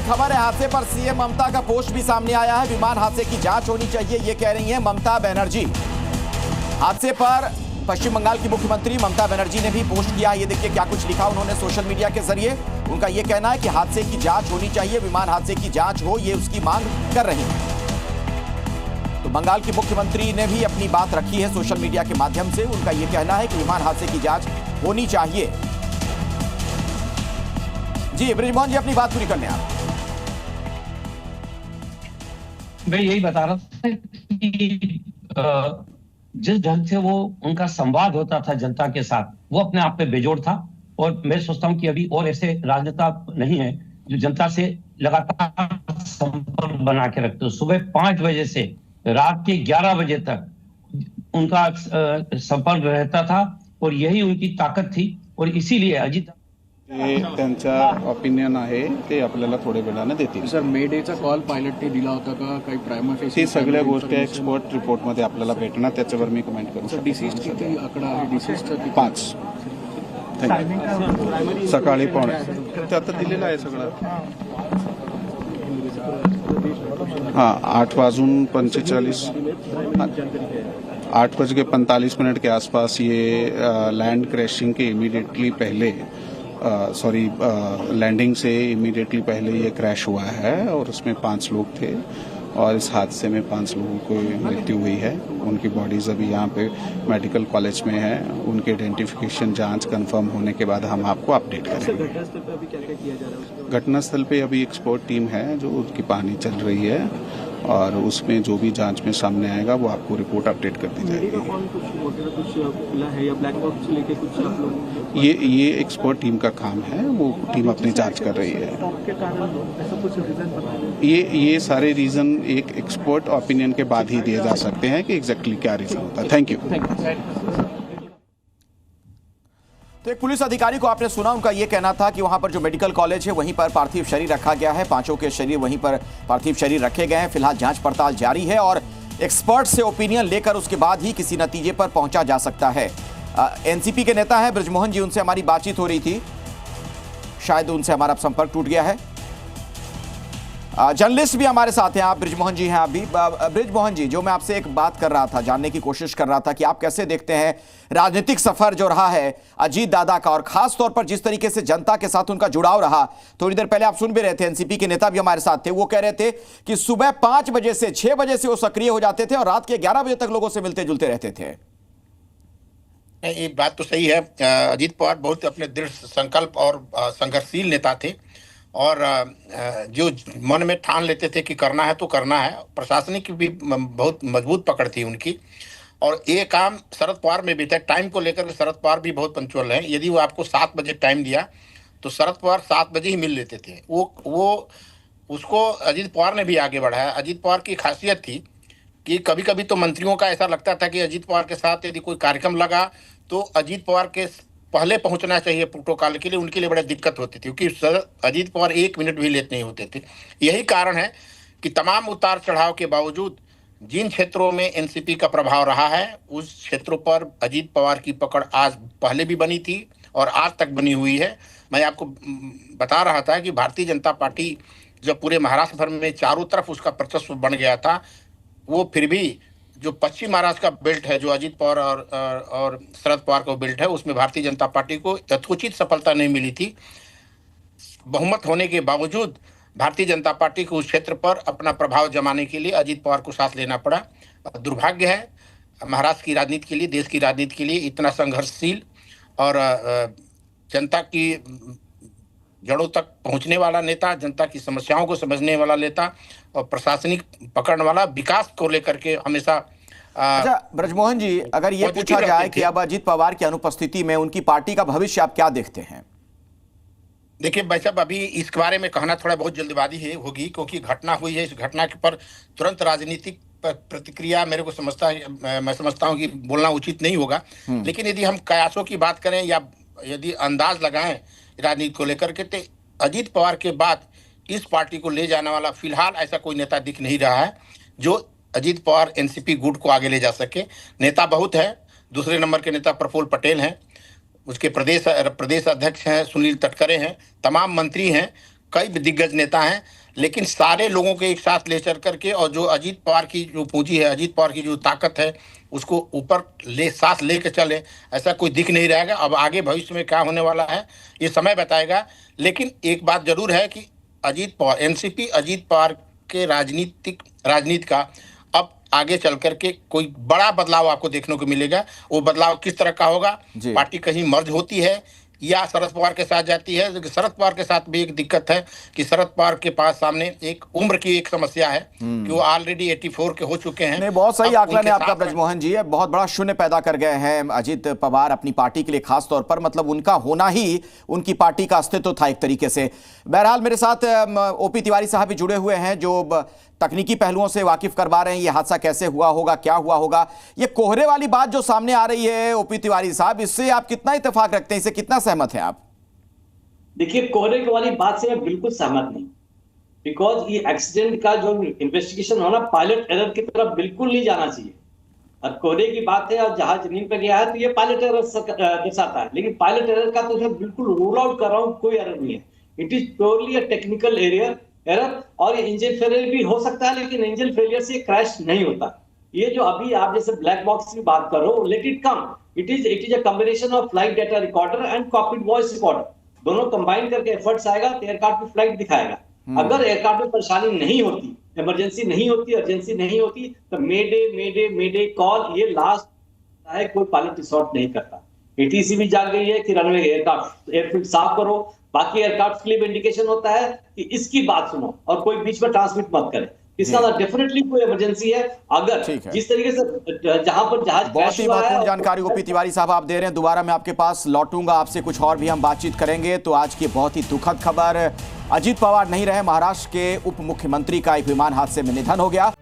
खबर है हादसे पर सीएम ममता का पोस्ट भी सामने आया है। विमान हादसे की जांच होनी चाहिए, ये कह रही हैं ममता बनर्जी। हादसे पर पश्चिम बंगाल की मुख्यमंत्री ममता बनर्जी ने भी पोस्ट किया। ये देखिए क्या कुछ लिखा उन्होंने सोशल मीडिया के जरिए। उनका ये कहना है कि हादसे की जांच होनी चाहिए, विमान हादसे की जांच हो, ये उसकी मांग कर रही है। तो बंगाल की मुख्यमंत्री ने भी अपनी बात रखी है सोशल मीडिया के माध्यम से। उनका ये कहना है कि विमान हादसे की जांच होनी चाहिए। जी बृजमोहन जी, अपनी बात पूरी करने आप। मैं यही बता रहा था कि जिस ढंग से वो उनका संवाद होता था जनता के साथ, वो अपने आप में बेजोड़ था। और मैं सोचता हूं कि अभी और ऐसे राजनेता नहीं है जो जनता से लगातार संपर्क बना के रखते हो। सुबह 5 बजे से रात के 11 बजे तक उनका संपर्क रहता था और यही उनकी ताकत थी। और इसीलिए अजित त्यांचा ओपिनियन आहे ते आपल्याला थोड्या वेळाने देतील। सर, मे डेचा कॉल पायलटने दिला होता का? काही प्रायमा फेसी ही सगळ्या गोष्टी एक्सपर्ट रिपोर्टमध्ये आपल्याला भेटणार, त्याच्यावर मी कमेंट करू शकतो। डिसीज किती आकडा आहे? डिसीजचा 5 सकाळी पावणे ते आता दिलेलं आहे सगळं। हाँ 8:45 8:45 के आसपास ये लैंड क्रैशिंग के इमीडिएटली पहले लैंडिंग से इमीडिएटली पहले ये क्रैश हुआ है और उसमें 5 लोग थे और इस हादसे में 5 लोगों को मृत्यु हुई है। उनकी बॉडीज अभी यहाँ पे मेडिकल कॉलेज में है। उनकी आइडेंटिफिकेशन जांच कंफर्म होने के बाद हम आपको अपडेट करेंगे। घटनास्थल पे अभी क्या क्या किया जा रहा है? घटनास्थल पे अभी एक्सपर्ट टीम है जो उनकी पानी चल रही है और उसमें जो भी जांच में सामने आएगा वो आपको रिपोर्ट अपडेट कर दी जाएगी। ये एक्सपर्ट टीम का काम है, वो टीम अपनी जांच कर रही है। ये सारे रीजन एक एक्सपर्ट ओपिनियन के बाद ही दिए जा सकते हैं कि एग्जैक्टली क्या रीजन होता है। Thank you. तो एक पुलिस अधिकारी को आपने सुना, उनका यह कहना था कि वहां पर जो मेडिकल कॉलेज है वहीं पर पार्थिव शरीर रखा गया है। 5 के शरीर वहीं पर पार्थिव शरीर रखे गए हैं। फिलहाल जांच पड़ताल जारी है और एक्सपर्ट से ओपिनियन लेकर उसके बाद ही किसी नतीजे पर पहुंचा जा सकता है। एनसीपी के नेता हैं बृजमोहन जी, उनसे हमारी बातचीत हो रही थी, शायद उनसे हमारा संपर्क टूट गया है। जर्नलिस्ट भी हमारे साथ हैं, आप बृजमोहन जी हैं। आप भी बृजमोहन जी, जो मैं आपसे एक बात कर रहा था, जानने की कोशिश कर रहा था कि आप कैसे देखते हैं राजनीतिक सफर जो रहा है अजीत दादा का, और खास तौर पर जिस तरीके से जनता के साथ उनका जुड़ाव रहा। थोड़ी देर पहले आप सुन भी रहे थे, एनसीपी के नेता भी हमारे साथ थे, वो कह रहे थे कि सुबह 5 बजे से 6 बजे से वो सक्रिय हो जाते थे और रात के 11 बजे तक लोगों से मिलते जुलते रहते थे। ये बात तो सही है। अजीत पवार बहुत अपने दृढ़ संकल्प और संघर्षशील नेता थे और जो मन में ठान लेते थे कि करना है तो करना है। प्रशासनिक भी बहुत मजबूत पकड़ थी उनकी और ये काम शरद पवार में भी था। टाइम को लेकर शरद पवार भी बहुत पंक्चुअल है। यदि वो आपको 7 बजे टाइम दिया तो शरद पवार 7 बजे ही मिल लेते थे। वो उसको अजीत पवार ने भी आगे बढ़ाया। अजीत पवार की खासियत थी कि कभी कभी तो मंत्रियों का ऐसा लगता था कि अजीत पवार के साथ यदि कोई कार्यक्रम लगा तो अजीत पवार के पहले पहुंचना चाहिए प्रोटोकॉल के लिए, उनके लिए बड़ी दिक्कत होती थी क्योंकि अजीत पवार 1 मिनट भी लेट नहीं होते थे। यही कारण है कि तमाम उतार चढ़ाव के बावजूद जिन क्षेत्रों में एनसीपी का प्रभाव रहा है उस क्षेत्रों पर अजीत पवार की पकड़ आज पहले भी बनी थी और आज तक बनी हुई है। मैं आपको बता रहा था कि भारतीय जनता पार्टी जब पूरे महाराष्ट्र भर में चारों तरफ उसका वर्चस्व बन गया था, वो फिर भी जो पश्चिम महाराष्ट्र का बेल्ट है, जो अजीत पवार और शरद पवार का बेल्ट है, उसमें भारतीय जनता पार्टी को यथोचित सफलता नहीं मिली थी। बहुमत होने के बावजूद भारतीय जनता पार्टी को उस क्षेत्र पर अपना प्रभाव जमाने के लिए अजीत पवार को साथ लेना पड़ा। दुर्भाग्य है महाराष्ट्र की राजनीति के लिए, देश की राजनीति के लिए इतना संघर्षशील और जनता की जड़ों तक पहुंचने वाला नेता, जनता की समस्याओं को समझने वाला नेता और प्रशासनिक पकड़ वाला, विकास को लेकर के हमेशा। अच्छा ब्रजमोहन जी, अगर ये पूछा जाए कि अब अजीत पवार की अनुपस्थिति में उनकी पार्टी का भविष्य आप क्या देखते हैं? देखिए भाई साहब, अभी इस बारे में कहना थोड़ा बहुत जल्दबाजी होगी क्योंकि घटना हुई है। इस घटना के पर तुरंत राजनीतिक प्रतिक्रिया मैं समझता हूं कि बोलना उचित नहीं होगा। लेकिन यदि हम कयासों की बात करें या यदि अंदाज लगाएं राजनीति को लेकर के, तो अजीत पवार के बाद इस पार्टी को ले जाने वाला फिलहाल ऐसा कोई नेता दिख नहीं रहा है जो अजीत पवार एनसीपी गुट को आगे ले जा सके। नेता बहुत है। दूसरे नंबर के नेता प्रफुल्ल पटेल हैं, उसके प्रदेश अध्यक्ष हैं सुनील तटकरे हैं, तमाम मंत्री हैं, कई दिग्गज नेता हैं, लेकिन सारे लोगों के एक साथ ले चल करके और जो अजीत पवार की जो पूंजी है, अजीत पवार की जो ताकत है, उसको ऊपर साथ लेके चले, ऐसा कोई दिख नहीं रहेगा। अब आगे भविष्य में क्या होने वाला है ये समय बताएगा। लेकिन एक बात जरूर है कि अजीत पवार, एनसीपी अजीत पवार के राजनीति का अब आगे चल करके कोई बड़ा बदलाव आपको देखने को मिलेगा। वो बदलाव किस तरह का होगा, पार्टी कहीं मर्ज होती है या शरद पवार के साथ जाती है। शरद पवार के साथ भी एक दिक्कत है कि शरद पवार के पास सामने एक उम्र की एक समस्या है कि वो ऑलरेडी 84 के हो चुके हैं। नहीं, बहुत सही आकलन है आपका ब्रजमोहन जी। बहुत बड़ा शून्य पैदा कर गए हैं अजीत पवार अपनी पार्टी के लिए, खास तौर पर मतलब उनका होना ही उनकी पार्टी का अस्तित्व था एक तरीके से। बहरहाल मेरे साथ ओपी तिवारी साहब भी जुड़े हुए हैं जो तकनीकी पहलुओं से वाकिफ करवा रहे हैं ये हादसा कैसे हुआ होगा, क्या हुआ होगा। ये कोहरे वाली बात जो सामने आ रही है ओपी तिवारी साहब, इससे आप कितना इत्तेफाक रखते हैं, इससे कितना सहमत हैं आप? देखिए, कोहरे वाली बात से मैं बिल्कुल सहमत नहीं, बिकॉज ये एक्सीडेंट का जो इन्वेस्टिगेशन होना पायलट एरर की तरफ बिल्कुल नहीं जाना चाहिए। अब कोहरे की बात है और जहाज जमीन पर गया है तो ये पायलट एरर दर्शाता है, लेकिन पायलट एरर का तो मैं बिल्कुल रूल आउट कर रहा हूँ, कोई एरर नहीं है। It is purely a technical error, और इंजन फेलियर भी हो सकता है, लेकिन इंजन फेलियर से क्रैश नहीं होता। ये जो अभी आप जैसे ब्लैक बॉक्स की बात करो, let it come, it is a combination of flight data recorder and cockpit voice recorder, दोनों कंबाइन करके एफर्ट्स आएगा तो एयरक्राफ्ट की फ्लाइट दिखाएगा। अगर एयरक्राफ्ट में परेशानी नहीं होती, इमरजेंसी नहीं होती, अर्जेंसी नहीं होती, तो मेडे कॉल ये लास्ट है, कोई पायलट रिसॉर्ट नहीं करता। एटीसी भी जाग गई है कि रनवे एयरफील्ड साफ करो। बाकी एयरक्राफ्ट के लिए भी इंडिकेशन होता है कि इसकी बात सुनो और कोई बीच में ट्रांसमिट मत करे। इसका डेफिनेटली कोई इमरजेंसी है। अगर जिस तरीके से जहां पर जहाज बहुत ही महत्वपूर्ण जानकारी ओपी तिवारी साहब आप दे रहे हैं। दोबारा मैं आपके पास लौटूंगा, आपसे कुछ और भी हम बातचीत करेंगे। तो आज की बहुत ही दुखद खबर, अजीत पवार नहीं रहे, महाराष्ट्र के उप मुख्यमंत्री का एक विमान हादसे में निधन हो गया।